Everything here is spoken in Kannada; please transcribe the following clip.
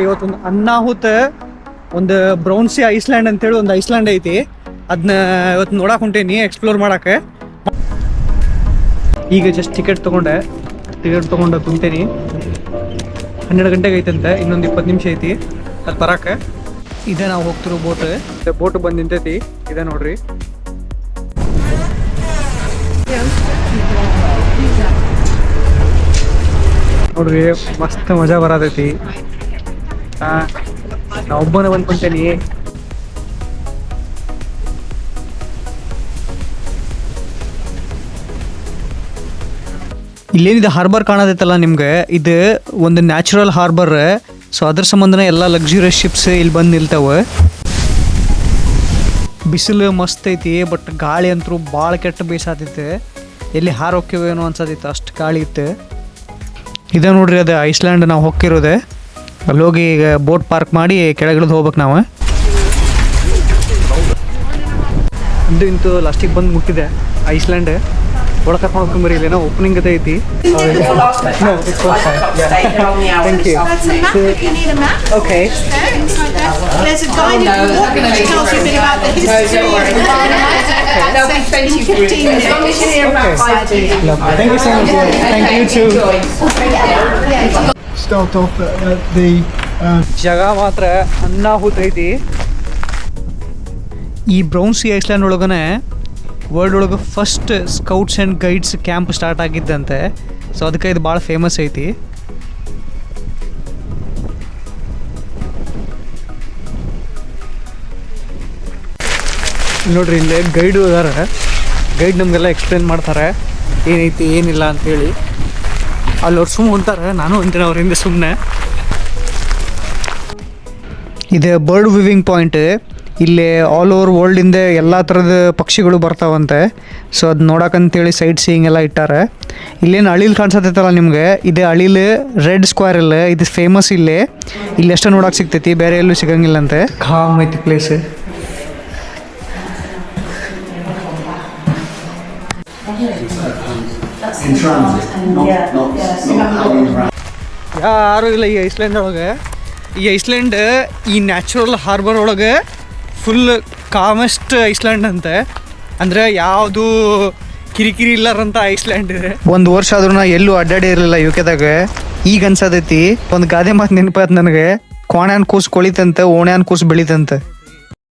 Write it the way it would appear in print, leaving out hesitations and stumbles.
ಇವತ್ತೊಂದು ಅನ್ನಾಹುತ ಒಂದು ಬ್ರೌನ್ಸಿ ಐಸ್ಲ್ಯಾಂಡ್ ಅಂತೇಳಿ ಒಂದು ಐಸ್ಲ್ಯಾಂಡ್ ಐತಿ. ಅದನ್ನ ಇವತ್ತು ನೋಡಕ್ಕೆ ಹೊಂಟೇನಿ, ಎಕ್ಸ್ಪ್ಲೋರ್ ಮಾಡಕ್ಕೆ. ಈಗ ಜಸ್ಟ್ ಟಿಕೆಟ್ ತೊಗೊಂಡು ಕುಂತೇನಿ. 12 ಗಂಟೆಗೆ ಐತಂತೆ, ಇನ್ನೊಂದು 20 ನಿಮಿಷ ಐತಿ ಅದು ಬರಕ್ಕೆ. ಇದೇ ನಾವು ಹೋಗ್ತಿರೋ ಬೋಟ್ ಬಂದು ನಿಂತೈತಿ. ಇದೆ ನೋಡ್ರಿ. ನೋಡ್ರಿ ಮಸ್ತ್ ಮಜಾ ಬರತೈತಿ. ನಾ ಒಬ್ಬನೇ ಬಂದ್ಕೊಂತೇನಿ. ಇಲ್ಲೇನಿದೆ ಹಾರ್ಬರ್ ಕಾಣತೈತಲ್ಲ ನಿಮ್ಗೆ, ಇದು ಒಂದು ನ್ಯಾಚುರಲ್ ಹಾರ್ಬರ್. ಸೊ ಅದ್ರ ಸಂಬಂಧನೇ ಎಲ್ಲ ಲಕ್ಸುರಿಯಸ್ ಶಿಪ್ಸ್ ಇಲ್ಲಿ ಬಂದು ನಿಲ್ತಾವೆ. ಬಿಸಿಲು ಮಸ್ತ್ ಐತಿ, ಬಟ್ ಗಾಳಿ ಅಂತೂ ಭಾಳ ಕೆಟ್ಟ ಬೇಸಾತೈತೆ. ಎಲ್ಲಿ ಹಾರೋಕ್ಕಿವೇನೋ ಅನ್ಸತೈತೆ, ಅಷ್ಟು ಗಾಳಿ ಇತ್ತು. ಇದೆ ನೋಡ್ರಿ ಅದು ಐಸ್ಲ್ಯಾಂಡ್ ನಾವು ಹೋಗಿರೋದೆ. ಅಲ್ಲಿ ಹೋಗಿ ಈಗ ಬೋಟ್ ಪಾರ್ಕ್ ಮಾಡಿ ಕೆಳಗಿಳಿದು ಹೋಗ್ಬೇಕು ನಾವು. ಇಂತೂ ಲಾಸ್ಟಿಗೆ ಬಂದು ಮುಟ್ಟಿದೆ ಐಸ್ಲ್ಯಾಂಡ್. ಒಳಗೆ ಕರ್ಕೊಂಡು ಹೋಗ್ಕೊಂಬರಿ, ಇಲ್ಲೇನೋ ಓಪನಿಂಗ್ ಅದೇ ಐತಿ. ಜಾಗ ಮಾತ್ರ ಅನ್ನಾಹುತ ಐತಿ. ಈ ಬ್ರೌನ್ಸಿ ಐಸ್ಲ್ಯಾಂಡ್ ಒಳಗನೆ ವರ್ಲ್ಡ್ ಒಳಗೆ first scouts and guides camp start ಆಗಿದ್ದಂತೆ. ಸೊ ಅದಕ್ಕೆ ಇದು ಭಾಳ ಫೇಮಸ್ ಐತಿ. ನೋಡ್ರಿ ಇಲ್ಲೇ ಗೈಡು ಅದಾರ. ಗೈಡ್ ನಮಗೆಲ್ಲ ಎಕ್ಸ್ಪ್ಲೇನ್ ಮಾಡ್ತಾರೆ ಏನೈತಿ ಏನಿಲ್ಲ ಅಂಥೇಳಿ. ಅಲ್ಲಿ ಅವ್ರು ಸುಮ್ಮನೆ ಹೊಂತಾರೆ, ನಾನು ಅಂತೀನಿ ಅವ್ರ ಹಿಂದೆ ಸುಮ್ಮನೆ. ಇದು ಬರ್ಡ್ ವಿವಿಂಗ್ ಪಾಯಿಂಟ್. ಇಲ್ಲಿ ಆಲ್ ಓವರ್ ವರ್ಲ್ಡಿಂದ ಎಲ್ಲ ಥರದ ಪಕ್ಷಿಗಳು ಬರ್ತಾವಂತೆ. ಸೊ ಅದು ನೋಡಕ್ಕಂತೇಳಿ ಸೈಟ್ ಸೀಯಿಂಗ್ ಎಲ್ಲ ಇಟ್ಟಾರೆ. ಇಲ್ಲೇನು ಅಳಿಲ್ ಕಾಣಿಸತೈತಲ್ಲ ನಿಮಗೆ, ಇದೇ ಅಳಿಲ್ ರೆಡ್ ಸ್ಕ್ವೇರ್ ಇಲ್ಲ, ಇದು ಫೇಮಸ್ ಇಲ್ಲಿ ಎಷ್ಟು ನೋಡಕ್ಕೆ ಸಿಗ್ತೈತಿ, ಬೇರೆ ಎಲ್ಲೂ ಸಿಗಂಗಿಲ್ಲಂತೆ. ಕಾಮ್ ಐತಿ ಪ್ಲೇಸ್. ಯಾರು ಇಲ್ಲ ಈ ಐಸ್ಲ್ಯಾಂಡ್ ಒಳಗೆ. ಈ ಐಸ್ಲ್ಯಾಂಡ್ ಈ ನ್ಯಾಚುರಲ್ ಹಾರ್ಬರ್ ಒಳಗೆ ಫುಲ್ ಕಾಮೆಸ್ಟ್ ಐಸ್ಲ್ಯಾಂಡ್ ಅಂತೆ. ಅಂದರೆ ಯಾವುದು ಕಿರಿಕಿರಿ ಇಲ್ಲಾರಂತ ಐಸ್ಲ್ಯಾಂಡ್ ಇದೆ. ಒಂದು ವರ್ಷ ಆದ್ರೂ ನಾ ಎಲ್ಲೂ ಅಡ್ಡಾಡಿ ಇರಲಿಲ್ಲ ಯುಕೆದಾಗ. ಈಗ ಅನ್ಸತೈತಿ ಒಂದು ಗಾದೆ ಮಾತು ನೆನಪಾಯ್ತು ನನಗೆ, ಕೋಣ್ಯಾನ್ ಕೂಸು ಕೊಳಿತಂತೆ, ಓಣ್ಯಾನ್ ಕೂಸು ಬೆಳಿತಂತೆ.